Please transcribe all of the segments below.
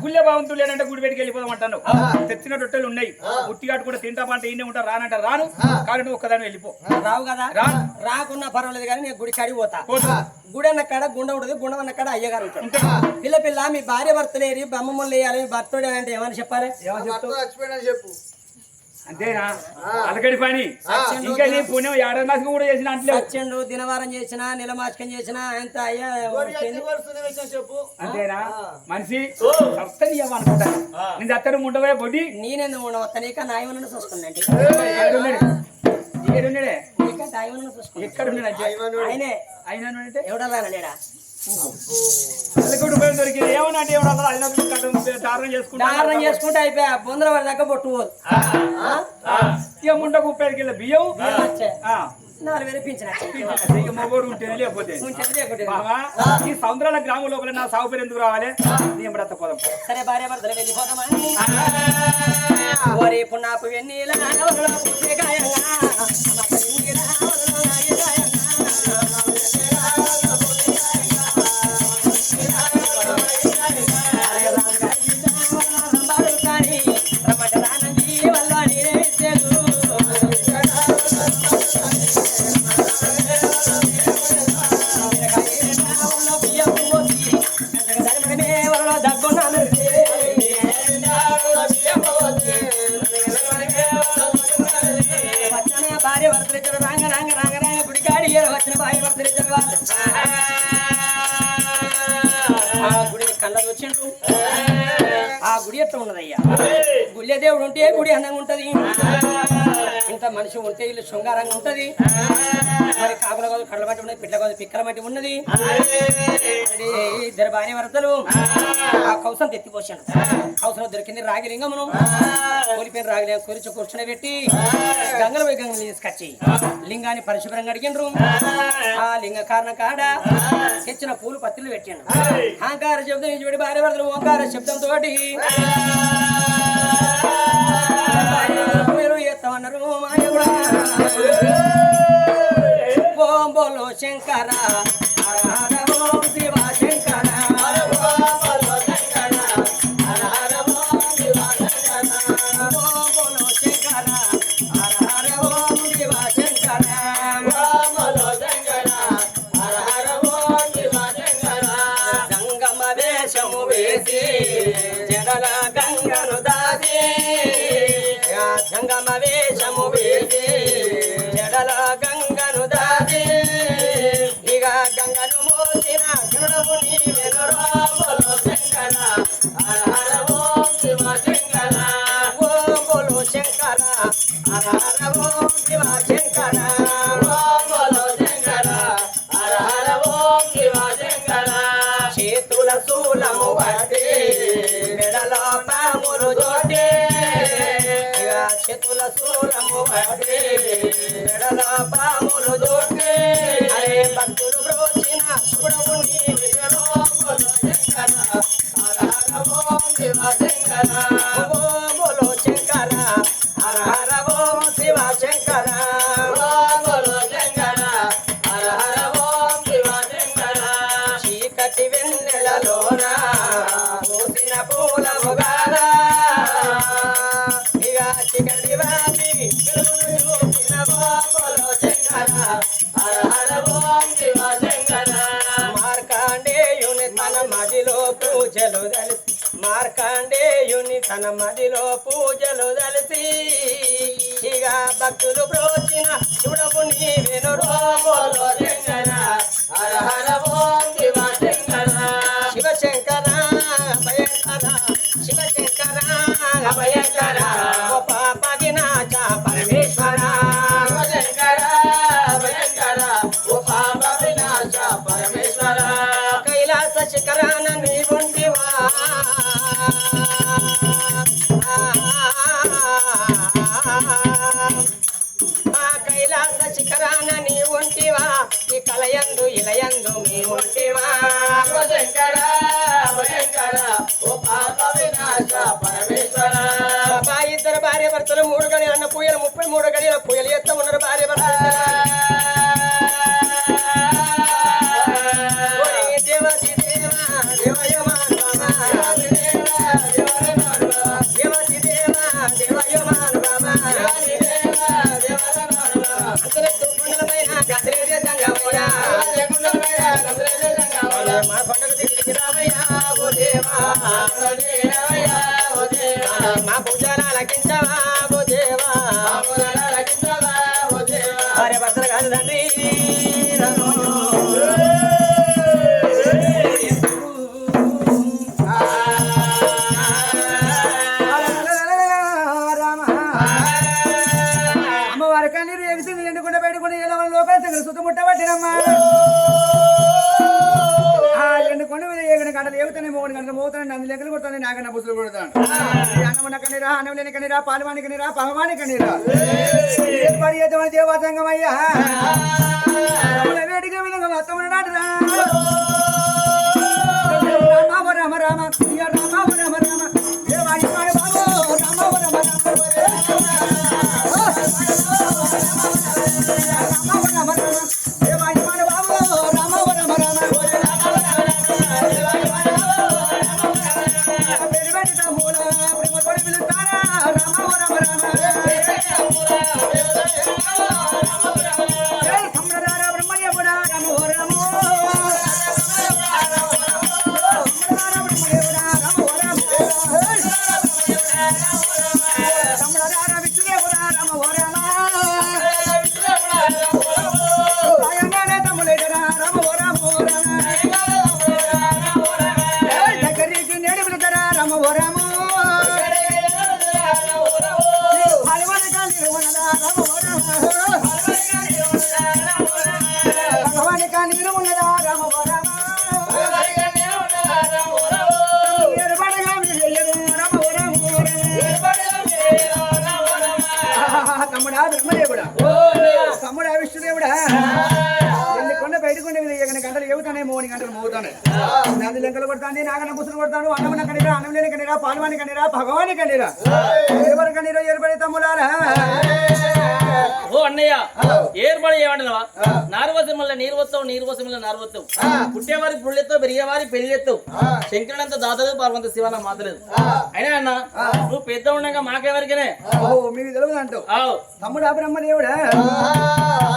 గుళ్ళె బాగుంటుంది లేదంటే గుడి పెట్టుకు వెళ్ళిపోదామంటాను. తెచ్చిన రొట్టెలు ఉన్నాయి, ఉట్టిగాటు కూడా తింటామంటే ఈయనే ఉంటా, రానంటే రాను, కానీ నువ్వు ఒక్కదాని వెళ్ళిపో. రావు కదా, రాకున్నా పర్వాలేదు కానీ నేను గుడి కాడికి పోతా. గుడి అన్న కాడ గుండ ఉంటుంది, గుండం అన్న కాడ అయ్యగారు ఉంటాడు. పిల్ల మీ భార్య భర్తలేరి బొమ్మలు వేయాలి, భర్తడే అంటే ఏమని చెప్పాలి? చెప్పు అంతేనా? అలకడి పని. ఇంకా నీ పుణ్యం ఏడాది మాసం కూడా చేసిన అంటే వచ్చండు, దినవారం చేసిన, నెల మాసకం చేసిన ఎంత అయ్యా చెప్పు. అంతేనా? మనిషి అనుకుంటా నేను అత్తను ఉండవే బొడ్డి నేనెందుకు ఉండవస్తా, నీక నాయమన్నా చూసుకున్నాండి. ఎక్కడున్నాడు? ఆయనే అయినా అంటే ఎవడల్లా లేడా? దొరికింది ఏమన్నా దారుణం చేసుకుంటే అయిపోయా, బొందర వాడి దాకా పొట్టు పోదు. ఇక ముండకు 30 కిలో బియ్యం 4,000 పింఛన్ ఇక మొగోడు ఉంటేనే లేకపోతే ఈ సముద్రాల గ్రామం లోపల నా సాగు పేరు ఎందుకు రావాలి? నేను బ్రత పోదాం. సరే భార్య భర్తలు వెళ్ళిపోదామా? ఇప్పుడు నాకు వెన్నీల ఆ గుడి ఎట్లా ఉన్నదయ్యా? గుళ్ళే దేవుడు ఉంటే గుడి అందంగా ఉంటది, ఇంత మనిషి ఉంటే ఇల్లు శృంగారంగా ఉంటది. మరి కాకుల కాదు కళ్ళ మట్టి ఉన్నది, పిట్ల కాదు పిక్కల మట్టి ఉన్నది. ఇద్దరు భార్య భర్తలు ఆ కౌసం తెత్తిపోసాను. కౌసంలో దొరికింది రాగి లింగమును, కోలిపోయిన రాగిలింగం కొరిచి కూర్చుని పెట్టి గంగలు పోయి గంగలు తీసుకొచ్చి లింగాన్ని పరిశుభ్రంగా అడిగినరు. ఆ లింగ కారణం కాడ తెచ్చిన పూలు పత్తులు పెట్టాను. అహంకార శబ్దం నుంచి పెట్టి భార్య భర్తలు ఓంకార శబ్దంతో ఎత్తమన్నారు. ఓం బోలో శంకర ఓం శివ శంకర జడల గంగను దాది జంగమ వేషము వేసి జడల గంగను దాది ఇక గంగను మోసిన గుణము నీవెనురో బోలో శంకర హర హర ఓం శివ శంకర ఓం బోలో శంకర హర హర ఓం శివ శంకర ఓం బోలో శంకర హర హర ఓం శివ శంకర చేతుల శూలము పట్టి మెడలో పాములు జోటి చేతుల శూలము పట్టి మెడలో పాములు జోటి అరే భక్తులు బ్రోచిన శుభము నీవెనురో బోలో శంకర హర హర ఓం శివ శంకర ఓం బోలో శంకర హర హర ఓం శివ శంకర ఓం బోలో శంకర హర హర ఓం శివ శంకర చీకటి వెన్నెలలోన పూసిన పూలముగాల ఇక చీకటి వాపి చూసిన బోలో శంకర హర హర ఓం శివ శంకర మార్కండేయుని తన మదిలో పూజలు తెలిసి మార్కండేయుని తన మదిలో పూజలు తెలిసి ఇక భక్తులు ప్రోచిన శివుడము నీవెనురో బోలో శంకర హర హర ఓం శివ శంకర శివ శంకర భయంకర శివ శంకర భయంకర ఓ పాప వినాశ పరమేశ్వర శివ శంకర భయంకర ఓ పాప వినాశ పరమేశ్వర కైలాస శిఖరాన నీవుంటివా కైలాస శిఖరాన నీవుంటివా ఈ కలయందు ఇలయందు మీ ఉంటివా శివ శంకర భయంకర ఓ పాప వినాశ పరమేశ్వర ఇద్దరు భార్య భర్తలు 3 గడియల అన్న పూయలు 33 గడియల పూయలు ఎత్త ఉన్నారు భార్య భర్తలు. దేవతి దేవ దేవయమా దేవా మా పూజలాలకించవా ఓ దేవా భార్య భర్తలు కాదు తండ్రి అమ్మవారి కన్నీరు ఎగిసింది ఎండుకుంటే బయటకుండా ఎలా లోపల సుత్తముట్టబట్టినమ్మా ఎండుకొండ మీద ఏగని గంటలు ఏగుతానే 3 గంటలు మోగుతాను నంది లెక్కలు కొడతాను నాగన్న బుసులు కొడతాను అన్నమున్న కన్నీరా అన్నం లేని కన్నీరా పాలవాణి కన్నీరా పగవాణి కన్నీరా పడి ఎటువంటి దేవతంగం అయ్యా వేడిగా విధంగా మొత్తం నాటురా రామ రామ రామ రామ రామ రామ దేవాయి బాబు రామ రామ తమ్ముడా బ్రహ్మదేవుడా తమ్ముడా విష్ణుదేవుడా కొండ బయటకుండే గంటలు ఎగుతానే 3 గంటలు మోగుతానే నది లెక్కలు కొడతాను నాగన బుసులు కొడతాను అన్నమన్న కనీరా అన్నం లేని కనీరా పాల్వాని కనీరా భగవాని కనీరా ఎవరి కనీరో ఏర్పడే తమ్ములారా ఓ అన్నయ్య ఏర్పడి ఏమంటున్నావా నారవసమల్ల నీరు వస్తావు నీరు వసమల్ల నారు వస్తావు పుట్టేవారి పుళ్ళెత్తావు పెరిగేవారి పెళ్ళెత్తావు శంకరుడంత దాతలేదు పార్వంత శివన మాతలేదు అయినా అన్న నువ్వు పెద్ద ఉండగా మాకెవరికనే మీకు తెలియదు అంటావు తమ్ముడా బ్రహ్మదేవుడా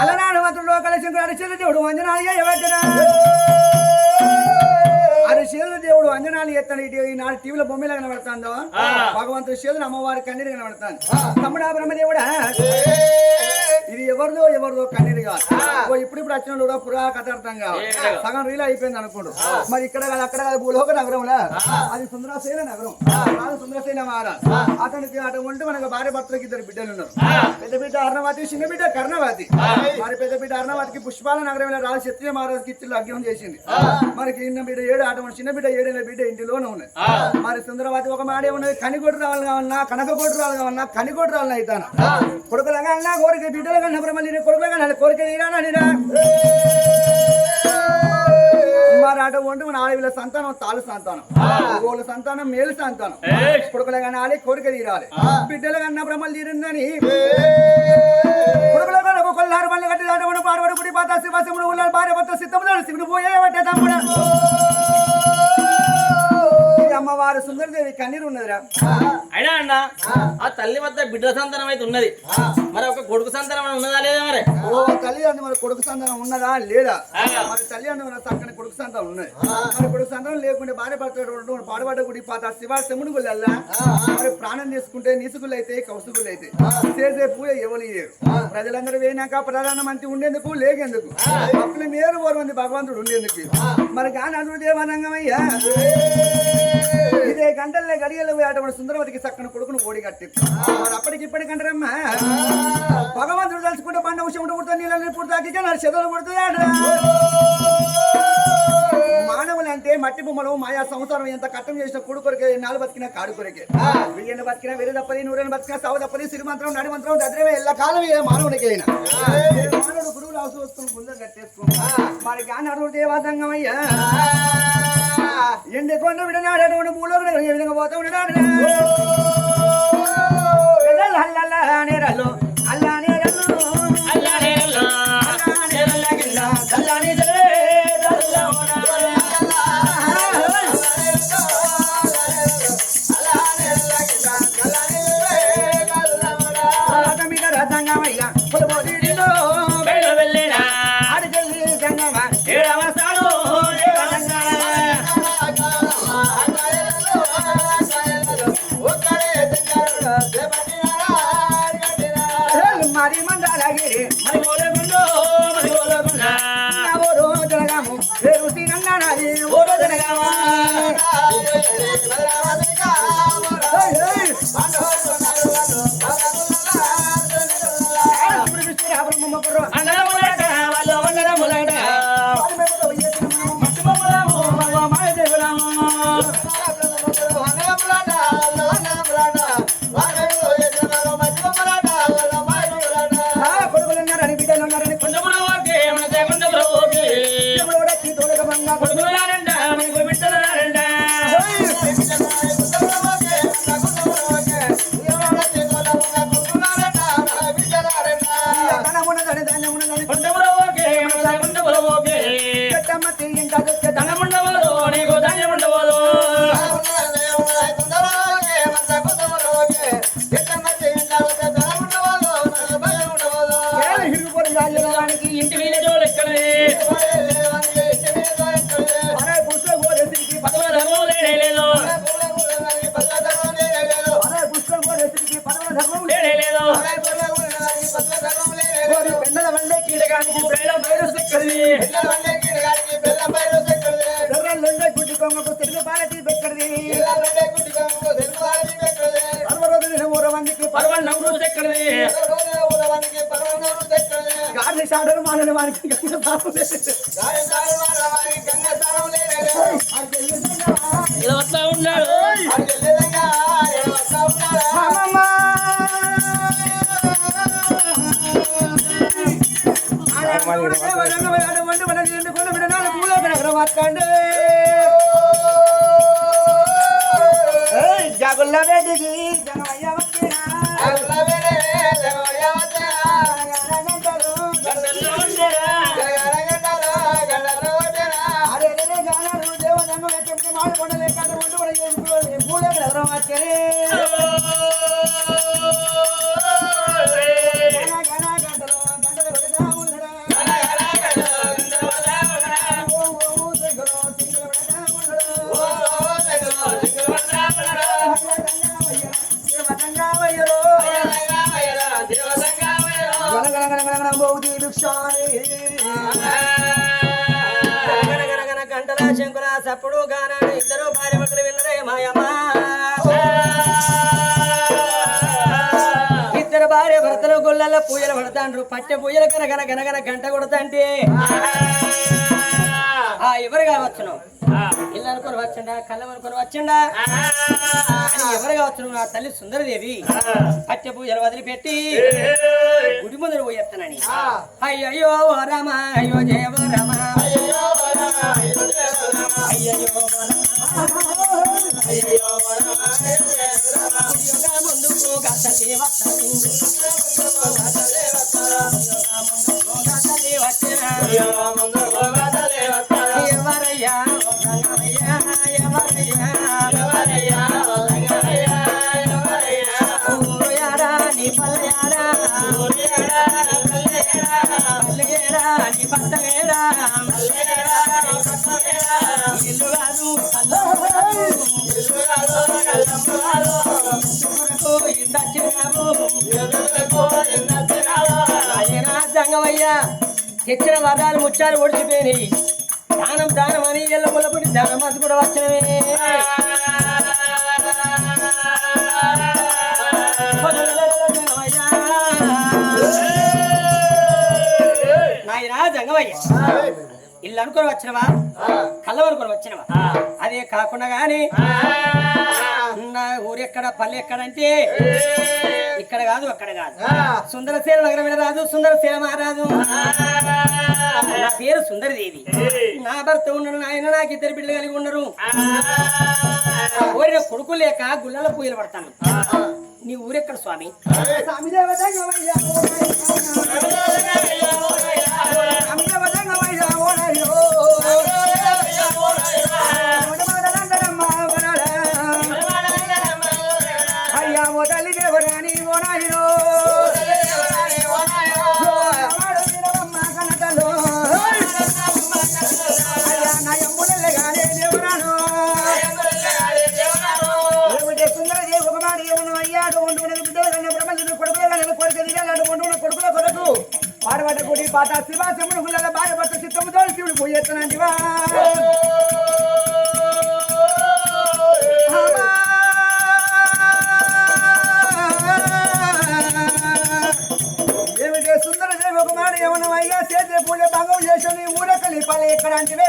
అలనాడు మాత్రం లోకల శంకరు అరిచేత దేవుడు వంజనాలుగా ఎవరా అరిచేత దేవుడు అంజనాలు ఎత్తాను ఈనాడు టీవీలో బొమ్మలా కనబడుతుందో భగవంతుడి చేతులు అమ్మవారి కన్నీరు కనబడతాను తమ్ముడా బ్రహ్మదేవుడా ఇది ఎవరిదో కన్నీరు కాదు ఇప్పుడు వచ్చిన కూడా పురా కథార్థం కాదు సగం రీల్ అయిపోయింది అనుకోండు మరి ఇక్కడ కాదు అక్కడ కాదు భూలోక నగరంలో అది సుందరసేన నగరం కాదు సుందరసేన మహారాజ్ అతనికి అటు ఉంటే మనకు భార్య భర్తలకు 2 బిడ్డలు ఉన్నారు పెద్ద బిడ్డ అర్ణవతి చిన్న బిడ్డ కర్ణవతి మరి పెద్ద బిడ్డ అర్ణవతికి పుష్పాల నగరంలో రాజు క్షత్రియ మహారాజుకి ఇచ్చి లగ్నం చేసింది మనకి చిన్న బిడ్డ 7 ఆట చిన్న బిడ్డ 7 బిడ్డ ఇంటిలోనే ఉన్నది మరి సుందరవతి ఒక మాడే ఉన్నది కనిగొడ్డు రావాలి కావాలన్నా కనకగొడ్డు రావాలి కావాలన్నా కనిగొడ్డు రావాలని అవుతాను కొడుకులగా అన్నా కోరిక బిడ్డలుగా బ్రహ్మలి కొడుకులగా కోరిక తీరాననిరా మరి అటు వంటి మన ఆడవిల సంతానం తాళు సంతానం గోళ్ళ సంతానం మేలు సంతానం కొడుకులుగా నాలి కోరిక తీరాలి బిడ్డలుగా అన్న బ్రహ్మలు తీరిందని కొడుకులుగా కొల్లారు మళ్ళీ కట్టి దాటమని పాడబడి గుడి పాత శివశివుడు ఉల్లాడు భార్య భర్త సిద్ధముడు శివుడు పోయే పట్టే తమ్ముడు అమ్మవారు సుందరదేవి కన్నీరు ఉన్నదిరా అయినా అన్న ఆ తల్లి వద్ద బిడ్డ సంతానం అయితే ఉన్నది మరి ఒక కొడుకు సంతానం ఉన్నదా లేదా మరి తల్లి అంటే మరి కొడుకు సంతానం ఉన్నదా లేదా మరి తల్లి అంటే మన చక్కని కొడుకు సంతానం ఉన్నది మరి కొడుకు సంతానం లేకుంటే భార్య భర్త పాడబడ్డ గుడి పాత శివ శముడు గుళ్ళల్లా మరి ప్రాణం తీసుకుంటే నీసుగులు అయితే కౌసుగులు అయితే చేసే పూజ ఎవరు చేయరు ప్రజలందరూ వేయినాక ప్రధానమంత్రి ఉండేందుకు లేకేందుకు అప్పుడు మేరు ఓరు భగవంతుడు ఉండేందుకు మరి కానీ అటు దేవానంగమయ్యా ఇదే గంటల్లో గడియలు అటువంటి సుందరవతికి చక్కని కొడుకును ఓడి కట్టి మరి అప్పటికి ఇప్పటికంటారమ్మా భగవంతుడు తలుచుకుంటే పండ విషయం పుడుతుంది నీళ్ళని పుడతాకి చెదలు పుడుతుంది మానవులు అంటే మట్టి బొమ్మలు మాయా సంసారం ఎంత కట్టం చేసిన కొడు కొరికే 4 బతికిన కాడు కొరికే 1000 బతికిన వేరే తప్పది 100 బతికిన సావు తప్పది సిరిమంత్రం నడి మంత్రం దద్రవే ఎల్ల కాలం ఏ మానవునికి అయినా మానవుడు గురువులు అవసరం వస్తున్న ముందు కట్టేసుకుంటా మరి కానీ అడుగు దేవాసంగం అయ్యా ఎండకొండ విడనాడు భూలో ఏ విధంగా పోతా ఉన్నాడు మరి గోలగుండో మరి గోలగుండా ఓ రోజులగాము రేపు తినన్నానాది ఓ రోజులగామా అన్నములట వాళ్ళు అన్నములట కొడుకులున్నారని బిడ్డలు ఉన్నారని కొండములు ఓకే మన కొండములు ఓకే కొడుకులారంట మనకు బిడ్డలారంట కొండములు ఓకే మన కొండములు ఓకే ధనముండవదు నీకు ధాన్యముండవదు ఇంటి మీద జోలు ఎక్కడే పదవుల ధర్మం లేనే లేదు లేనే లేదు పెండల వండే కీడగానికి బెల్లం వైరస్ ఎక్కడిది గుడ్డి కొమ్మకు తెలుగు బాలటి పెట్టది మందికి పర్వన్నములు ఎక్కడిది గాలి సాడరు మానని వానికి ఇలా వస్తా ఉన్నాడు జగుల్ల వేదికి జనమయ్య వచ్చినా గంటల శంకుల సప్పుడు గానాన్ని ఇద్దరు భార్య భర్తలు విన్నరే మాయమ్మ ఇద్దరు భార్య భర్తలు గొల్లల పూజలు పడతాండ్రు పట్టె పూజలు కనగన గనగన గంట కొడతాంటే ఎవరు కావచ్చును ఇల్లు అనుకొని వచ్చిండా కళ్ళం అనుకొని వచ్చిండా ఎవరు కావచ్చును నా తల్లి సుందరదేవి పట్టె పూజలు వదిలిపెట్టి గుడి ముందర పోయేస్తానని అయ్యో రామ అయ్యో జయ రామ ముందుకు గతలే ఎవరయ్యా ఎవరయ్యా నీ పల్లెయారా పల్లెరా నీ పట్టలేరా ఇల్లు కాదు జంగమయ్యా తెచ్చిన వరాలు ముచ్చాలు ఒడిచిపోయినాయి దానం దానం అని ఎల్ల ముల్లపుడి దానం అది కూడా వచ్చినవే నాయనా జంగమయ్య ఇల్లు అనుకొని వచ్చినవా కళ్ళం అనుకొని వచ్చినవా అదే కాకుండా గాని నా ఊరెక్కడ పల్లె ఎక్కడంటే ఇక్కడ కాదు అక్కడ కాదు సుందరశీల నగరమైన రాజు సుందరశీల మహారాజు నా పేరు సుందరదేవి నా భర్త ఉన్నాడు ఆయన నాకు ఇద్దరు బిడ్డలు కలిగి ఉన్నారు ఓరిన కొడుకు లేక గుళ్ళల పూజలు పడతాను నీ ఊరెక్కడ స్వామి తల్లి దేవరాని ఓనాయిరో కనతలో అయ్యా నయములే గానే దేవరాను ఏమిటే సుందర దేవ కుమారి ఏమను అయ్యాడు వండుకునే బిడ్డలు ప్రపంచం కొడుకులు కొడుకు దిగాడు వండుకున్న కొడుకుల కొరకు పాడబడ్డ గుడి పాత శివాశముడు గుళ్ళ బాధపడ్డ చిత్తముతో శివుడు పోయేస్తానంటివా ఏమిటే సుందర దేవి ఒక మాట ఏమన్నావయ్యా సేద్య పూజ భంగం చేసి ఊరకలి పాలు ఎక్కడ అంటే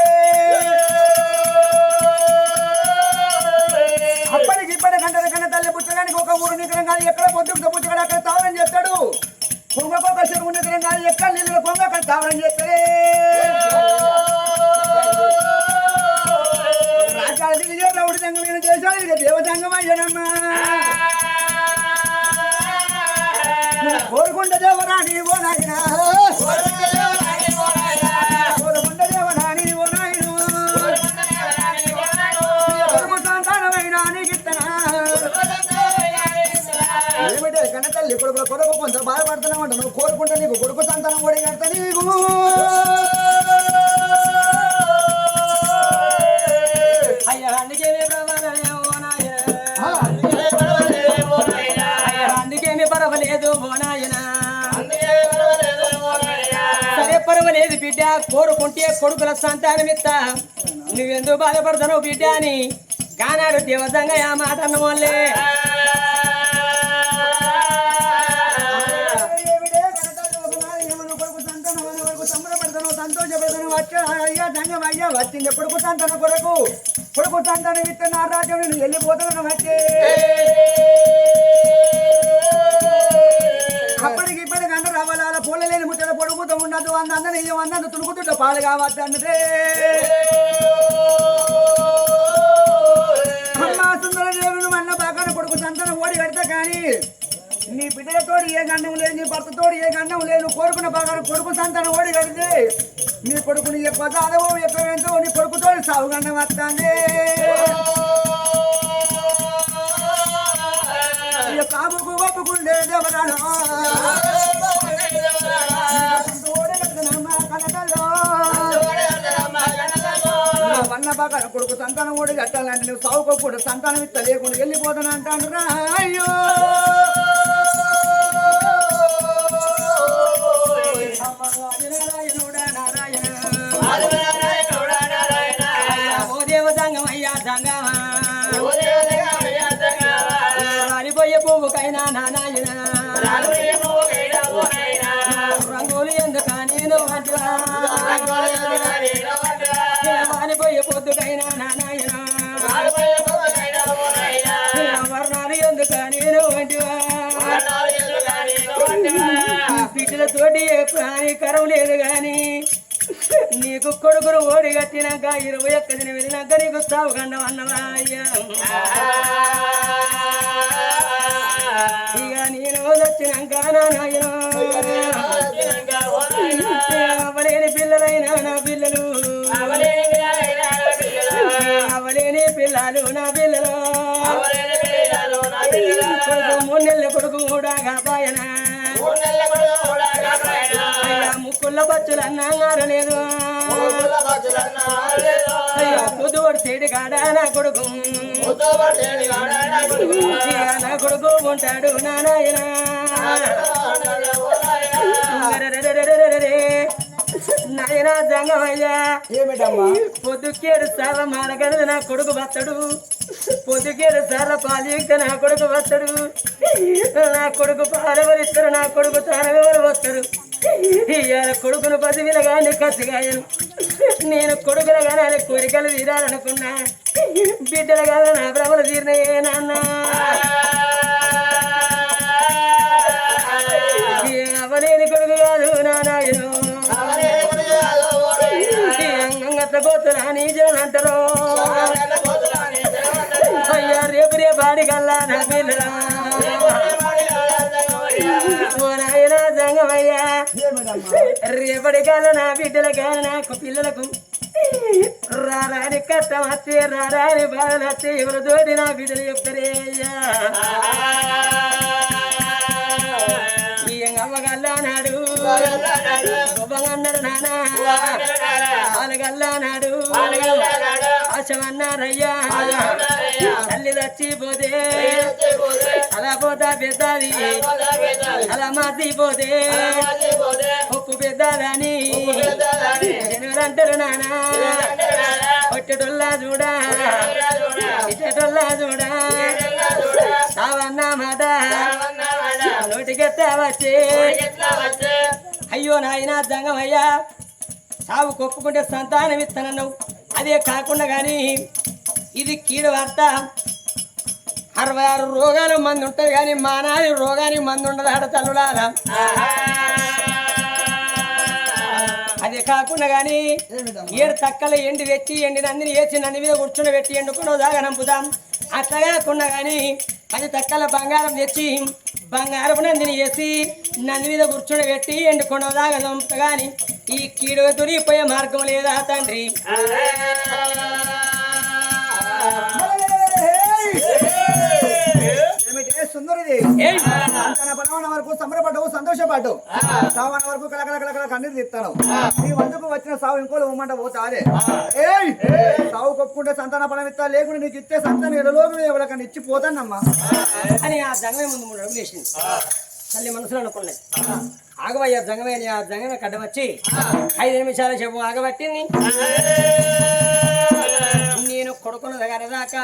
అప్పటికి ఇప్పటి గంటల కన్నా తల్లి పుచ్చడానికి ఒక ఊరు నికరం కానీ ఎక్కడ పొద్దుకు పుచ్చగాడు అక్కడ తావరం చేస్తాడు పొంగకొక చెరువు నికరం కానీ ఎక్కడ నీళ్ళు పొంగ అక్కడ తావరం చేస్తాడే రాజాది విజయరావుడి సంఘం నేను చేశాను ఇక దేవసంగం అయ్యానమ్మా కోరుకుంట దేవరాణి ఓ నాయన కోరుకుంట దేవరాణి ఓ నాయన సంతానమైన నీకిత్తనా ఏమిటే కన్న తల్లి కొడుకుల కొడుకు కొంత బాధపడుతున్నామంట నువ్వు కోరుకుంటా నీకు కొడుకు సంతానం కూడా కడతా నీకు అయ్యా అందుకేమి ప్రమాదమే ఓ నాయన అందుకేమి పర్వాలేదు ఓ నాయన సరే పర్వాలేదు బిడ్డ కోరుకుంటే కొడుకుల సంతానమిత్త నువ్వెందుకు బాధపడతావు బిడ్డ అని కానాడు దేవతంగా ఆ మాట అన్న వాళ్ళే అయ్యా వచ్చింది కొడుకు సంతానం కొరకు కొడుకు సంతానం ఇస్తే నా రాజ్యం నేను వెళ్ళిపోతాను వచ్చే అప్పటికి ఇప్పటికి అంట రావాల పూల లేని ముచ్చట పొడుగుతూ ఉండదు అందరినీ అందరిని తులుకుతుంటే పాలు కావచ్చు అంటే అమ్మా సుందర దేవుడు అన్న బాగా కొడుకు సంతానం ఓడి కడతా కానీ నీ బిడ్డలతోడు ఏ గండం లేదు నీ భర్తతోడు ఏ గండం లేదు కోరుకున్న బాగా కొడుకు సంతానం ఓడి కడితే నీ కొడుకుని ఎక్కువ చాదవో ఎక్కువ ఎంతో నీ కొడుకుతో సాగు గండం వస్తుంది కాముకు ఒప్పుకుండే దేవరాను వన్న బాగా కొడుకు సంతానం ఓడి కట్టాలంటే నువ్వు సాగుకో కూడా సంతానం ఇస్తా లేకుండా వెళ్ళిపోతాను అంటాను రా అయ్యో ఓ దేవ సంగం అయ్యా సంగమా రాలిపోయే పువ్వుకైనా నానాయన రంగులు ఎందుక నేను వంటివా వాలిపోయే పొద్దుకైనా నానాయన వర్ణాలు ఎందుక నేను వంటివా బిడ్డలతోటి ఏ ప్రాణికరం లేదు గాని నీకు కొడుకును ఓడి కట్టినాక 21 దిన వెళ్ళినాక నీకు సాగు గండం అన్నవా అయ్యా ఇక నేను వచ్చినాక నాయన అవలేని పిల్లలైనా నా పిల్లలు అవలేని పిల్లలు నా పిల్లలు కొడుకు 3 నెలల కొడుకు కూడా కాపాయనా ముక్కుల బచ్చులు అన్నారలేదు అయ్యా పొద్దువాడు సేడి కాడా నా కొడుకు నా కొడుకు ఉంటాడు నాయన నాయన జంగమయ్యా పొద్దుకేడు సార్ల మాడగలదు నా కొడుకు బత్తడు పొద్దుకేడు సార్ల పాలిక నా కొడుకు బత్తడు నా కొడుకు పాలెవరిస్తారు నా కొడుకు తానెవరు వస్తారు ఇవాళ కొడుకును 10 విలగానే కసిగాయను నేను కొడుకులగానే ఆయన కోరికలు తీరాలనుకున్నా బిడ్డలుగా నా భ్రమలు తీరినయే నాన్న అవలేని కొడుకు కాదు నాయను పోతున్నా నీ జనం అంటారు అయ్యా రేపు రేపాడి కల్లా నా పిల్లరా ఓ నాయన సంగమయ్యా రేపటి కాల నా బిడ్డలకా నాకు పిల్లలకు రారాని కష్టం వస్తే రారాని బాధలు వస్తే ఎవరితోటి నా బిడ్డలు చెప్తారే అయ్యా అవ్వగల్లానాడు గొప్పగన్నాడు నానా పాలగల్లానాడు ఆశమన్నారయ్యా తల్లి చచ్చిపోతే అలా పోతా పెద్దది అలా మాసిపోతే ఉప్పు పెద్దదని ఎవరంటారు నానా కొట్టేటోళ్ళ చూడా ఇచ్చేటోళ్ళ చూడా సావన్న మాట నోటికెత్తా వచ్చే అయ్యో నాయన జంగమయ్యా సాగు కొప్పుకుంటే సంతానం ఇస్తానన్నావు అదే కాకుండా కానీ ఇది కీడు వార్త 66 రోగాలు మంది ఉంటాయి కానీ మానాది రోగానికి మంది ఉండదు ఆడ తల్లులారా అదే కాకుండా కానీ 7 తక్కల ఎండి తెచ్చి ఎండి నందిని వేసి నంది మీద కూర్చుని పెట్టి ఎండుకున్న దాకా నంపుదాం అట్లా కాకుండా కానీ 10 తక్కల బంగారం తెచ్చి బంగారం నందిని వేసి నంది మీద కూర్చుని పెట్టి ఎండుకున్న దాకా నంపుతా కానీ ఈ కీడు దొరికిపోయే మార్గం లేదా తండ్రి సుందరిది సంతాన వరకు సంబరపడ్డావు సంతోషపడ్డావు సావన వరకు కలకల కన్నీరు తీస్తాను నీ వందుకు వచ్చిన సావు ఇంకోళ్ళు ఉమ్మంట పోతా అదే సావు కొప్పుకుంటే సంతాన ఫలం ఇస్తా లేకుండా నీకు ఇచ్చే సంతానం ఎడలోకి ఎవరికన్నా ఇచ్చి పోతానమ్మా అని ఆ జంగమే ముందు 3 అడుగులు వేసింది తల్లి మనసులో అనుకున్నది ఆగవయ్యా జంగమే అని ఆ జంగమే కడ్డ వచ్చి 5 నిమిషాల చెప్పు ఆగబట్టింది నేను కొడుకున్న దాకా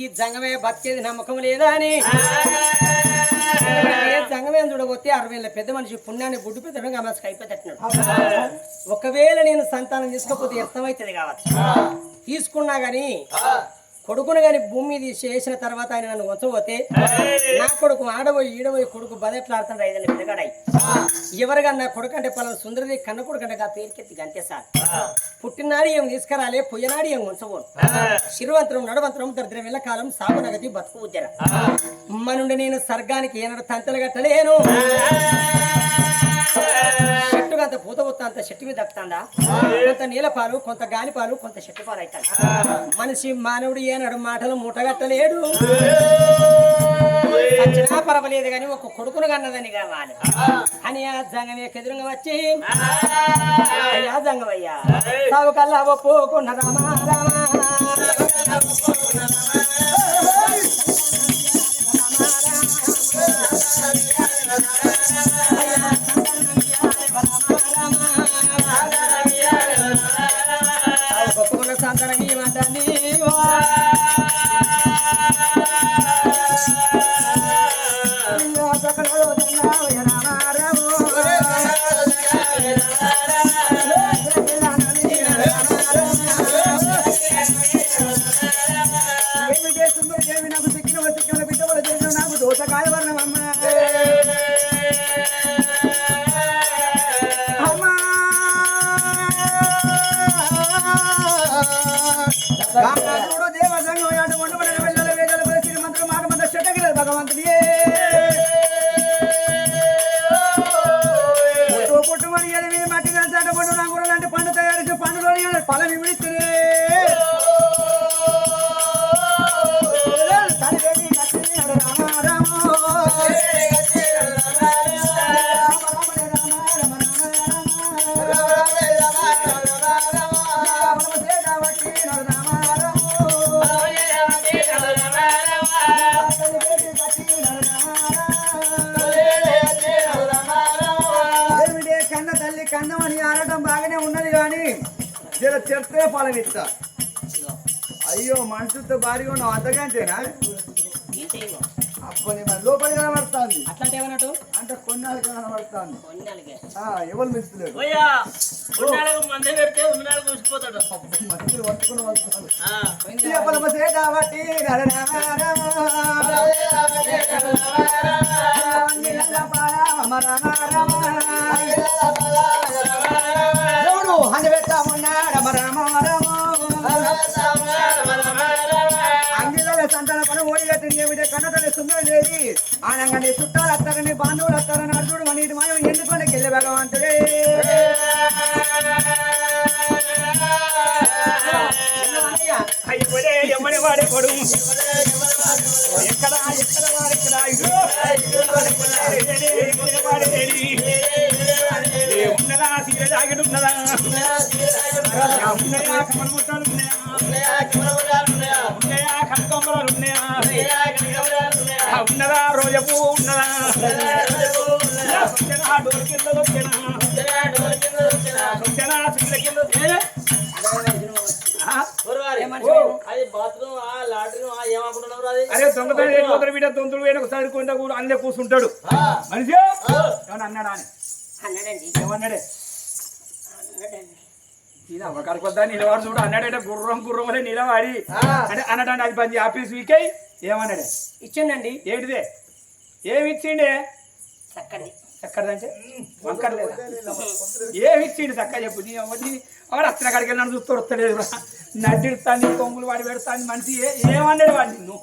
ఈ జంగమే బతికేది నమ్మకం లేదా అని జంగమే చూడబోతే 60 ఏళ్ళ పెద్ద మనిషి పుణ్యాన్ని గుడ్డు పెద్దడం గమనించి అయిపోతట్టున్నాడు ఒకవేళ నేను సంతానం తీసుకోకపోతే అర్థమవుతుంది కావచ్చు తీసుకున్నా గాని కొడుకును గాని భూమి మీద చేసిన తర్వాత ఆయన నన్ను వంచబోతే నా కొడుకు ఆడబోయి ఈడబోయి కొడుకు బదెట్లాడుతాడు 5 ఏళ్ళ పెద్దగాడాయి ఎవరికన్నా కొడుకు అంటే పలానా సుందరది కన్న కొడుకు అంటే ఆ పేరుకెత్తి గంతే సార్ పుట్టినాడు ఏం తీసుకురాలే పొయ్యనాడు ఏం ఉంచబోను శిరువంతరం నడవంతరం దరిద్రం వెళ్ళ కాలం సాగు నగతి బతుకు ఉద్దర మనుండి నేను స్వర్గానికి ఏనాడు తంతలు కట్టలేను చెట్టుగా అంత పూత పోతా అంత చెట్టు మీద దక్కుతాందా కొంత నీళ్ళ పాలు కొంత గాలి పాలు కొంత చెట్టు పాలు అవుతాడు మనిషి మానవుడు ఏనాడు మాటలు మూటగట్టలేడు వచ్చినా పర్వాలేదు కానీ ఒక కొడుకును కన్నదని కావాలి అని ఆ జంగమే ఎదురుగా వచ్చి అయ్యా జంగమయ్యా సాగు కల్లా ఒప్పుకున్న రామా రామా ఒప్పుకున్న సంతానం ఏమంటుంది నాకు సిక్కిన బిడ్డ చేసిన నాకు దోసకాయ వర్ణమమ్మ దేవసంగం ఆట వండబడిన వెళ్ళాలి వేదాల పరిస్థితి మంత్రం మాట మంత్ర చెట్టగిలేదు భగవంతుడి పుట్టుమని మీద మట్టి కలిసి పండు రంగులు లాంటి పండు తయారు పండులో ఫలం ఇమిడిస్తే కన్నమని ఆడటం బాగానే ఉన్నది కానీ జర చెప్తే ఫలం ఇస్తా అయ్యో మనుషులతో భారీగా ఉన్నావు అంతకంటేనా అప్పని మన లోపలి కనబడుతుంది అట్లాంటి ఏమన్నట్టు అంటే కొన్నాళ్ళు కనబడుతుంది ఎవరు మిస్తులేదు మంచి పట్టుకుని వస్తాడు కాబట్టి దేవుడు హని పెట్టామన్నాడు అంగిలో సంతాన పని ఓడిగట్టింది ఏమిటే కన్నతల్లి సుందరం లేది ఆనంగానే చుట్టాలు వస్తారని బాంధవులు వస్తారని అర్జుడు మన ఇటు మాయం ఎందుకు వెళ్ళే భగవంతుడే అయిపోయి ఎమ్మడి వాడే కొడు ఎక్కడ ఉన్నదా సీర జాకెట్ ఉన్నదా ఉన్నాయా కమల ముట్టాలు ఉన్నాయా కనకొమ్మరాలు ఉన్నాయా ఉన్నదా రోజు పువ్వు ఉన్నదా సొచ్చెనా డోర్ కింద సొచ్చెనా సొచ్చెనా సిగ్గుల కింద అది బాత్రూమ్ లాట్రిన్ ఏమనుకుంటున్నారు అది అరే దొంగతనం వెళ్ళిపోతారు బిడ్డ దొంతులు వేయడానికి ఒకసారి కొంత కూడా అల్లే కూర్చుంటాడు మనిషి ఏమన్నా అన్నాడా అని అన్నాడండి ఏమన్నాడే అన్నాడండి ఇది అమ్మకాడికి వద్దా నిలవాడు చూడు అన్నాడంటే గుర్రం గుర్రం వల్ల నిలవాడి అంటే అన్నాడండి అది పని ఆఫీస్ వీకే ఏమన్నాడే ఇచ్చిండండి ఏంటిదే ఏమి ఇచ్చిండే చక్కడి చక్కడదంటే వంకర లేదా ఏమి ఇచ్చిండు చక్క చెప్పు నీ వాడు అత్తన కాడికి వెళ్ళిన చూస్తూ వస్తలేదు నడ్డిస్తాను కొమ్ములు వాడి పెడతాను మనిషి ఏమన్నాడు వాడు నిన్ను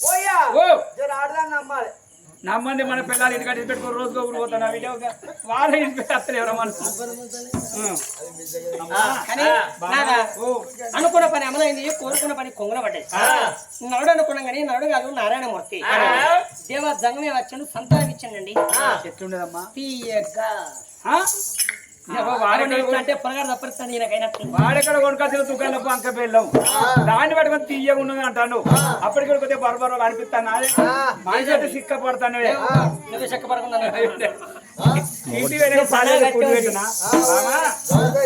ఓయ్యా ఓ జర ఆడదాన్ని నమ్మాలి నమ్మంది మన పిల్లలు ఇంటికాడ పెట్టుకుని రోజుగా ఊరు పోతాను వీడియో వాళ్ళ ఇంటికి వస్తలేరు మనసు కానీ నాదా అనుకున్న పని అమలైంది కోరుకున్న పని కొంగున పడ్డది నరుడు అనుకున్నాం కానీ నరుడు కాదు నారాయణమూర్తి దేవ జంగమే వచ్చాడు సంతానం ఇచ్చాడండి ఎట్లుండదమ్మా తీయగా అంటే పొలగాడు తప్పరిస్తాను ఈయనకైనట్టు వాడెక్కడ కొనుకొచ్చిన దుకాణపు అంక బెల్లం దాన్ని పట్టుకొని తీయగా ఉన్నది అంటాను అప్పటికి కొద్దిగా బరబరలు అనిపిస్తాను మనిషి అంటే సిక్క పడతాను నువ్వు చెక్క పడకుండా ఇంటి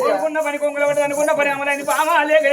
కొనుక్కున్న పని కొంగులు అనుకున్న పని అమలైంది బామా లేక